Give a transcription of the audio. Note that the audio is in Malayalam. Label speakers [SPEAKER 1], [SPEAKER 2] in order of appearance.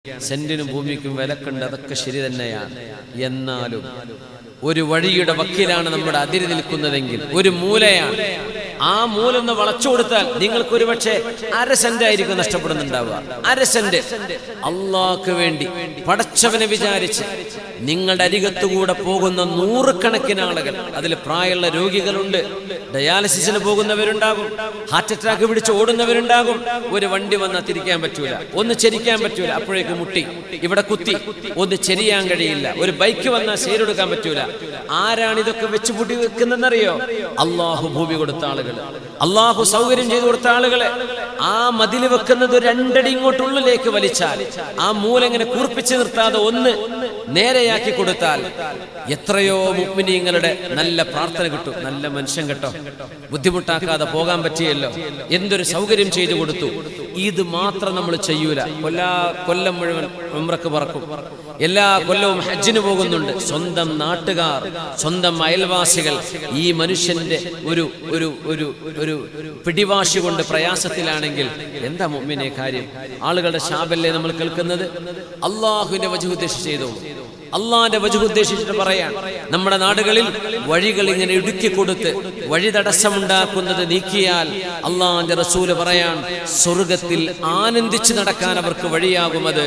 [SPEAKER 1] സെന്റിനും ഭൂമിക്കും വിലക്കുണ്ട്, അതൊക്കെ ശരി തന്നെയാണ്. എന്നാലും ഒരു വഴിയുടെ വക്കിലാണ് നമ്മുടെ അതിര് നിൽക്കുന്നതെങ്കിൽ, ഒരു മൂലയാണ്, ആ മൂലൊന്ന് വളച്ചു കൊടുത്താൽ നിങ്ങൾക്ക് ഒരുപക്ഷെ 1/2 സെന്റ് ആയിരിക്കും നഷ്ടപ്പെടുന്നുണ്ടാവുക. 1/2 സെന്റ് അള്ളാഹ്ക്ക് വേണ്ടി പടച്ചവനെ വിചാരിച്ച് നിങ്ങളുടെ അരികത്തുകൂടെ പോകുന്ന 100 കണക്കിന് ആളുകൾ, അതിൽ പ്രായമുള്ള രോഗികളുണ്ട്, ഡയാലിസിസിന് പോകുന്നവരുണ്ടാകും, ഹാർട്ട് അറ്റാക്ക് പിടിച്ച് ഓടുന്നവരുണ്ടാകും. ഒരു വണ്ടി വന്നാൽ തിരിക്കാൻ പറ്റൂല, ഒന്ന് ചെരിക്കാൻ പറ്റൂല, അപ്പോഴേക്ക് മുട്ടി ഇവിടെ കുത്തി, ഒന്ന് ചെരിയാൻ കഴിയില്ല. ഒരു ബൈക്ക് വന്നാൽ സേരെടുക്കാൻ പറ്റൂല. ആരാണ് ഇതൊക്കെ വെച്ച് പൊടി വെക്കുന്നതെന്നറിയോ? അള്ളാഹു ഭൂമി കൊടുത്ത ആളുകൾ, അള്ളാഹു സൗകര്യം ചെയ്തു കൊടുത്ത ആളുകളെ. ആ മതില് വെക്കുന്നത് 2 അടി ഇങ്ങോട്ടുള്ളിലേക്ക് വലിച്ചാൽ, ആ മൂലെങ്ങനെ കൂർപ്പിച്ച് നിർത്താതെ ഒന്ന് നേരെയാക്കി കൊടുത്താൽ എത്രയോ മുഅ്മിനീങ്ങളുടെ നല്ല പ്രാർത്ഥന കിട്ടും. നല്ല മനുഷ്യൻ കേട്ടോ, ബുദ്ധിമുട്ടാക്കാതെ പോകാൻ പറ്റിയല്ലോ, എന്തൊരു സൗകര്യം ചെയ്തു കൊടുത്തു. ഇത് മാത്രം നമ്മൾ ചെയ്യൂല. കൊല്ലം മുഴുവൻ ഉംറക്ക് പറക്കും, എല്ലാ കൊല്ലവും ഹജ്ജിന് പോകുന്നുണ്ട്. സ്വന്തം നാട്ടുകാർ, സ്വന്തം അയൽവാസികൾ ഈ മനുഷ്യന്റെ ഒരു ഒരു ഒരു ഒരു പിടിവാശി കൊണ്ട് പ്രയാസത്തിലാണെങ്കിൽ എന്താ മുഅ്മിനെ കാര്യം? ആളുകളുടെ ശാപല്ലേ നമ്മൾ കേൾക്കുന്നത്? അള്ളാഹുവിന്റെ വജ്ഹ് ഉദ്ദേശിച്ച് ചെയ്തു, അള്ളാന്റെ വജ്ഹ് ഉദ്ദേശിച്ചിട്ട് പറയാൻ. നമ്മുടെ നാടുകളിൽ വഴികൾ ഇങ്ങനെ ഇടുക്കി കൊടുത്ത് വഴി തടസ്സമുണ്ടാക്കുന്നത് നീക്കിയാൽ അള്ളാന്റെ റസൂല് പറയാൻ, സ്വർഗത്തിൽ ആനന്ദിച്ച് നടക്കാൻ അവർക്ക് വഴിയാകുമത്.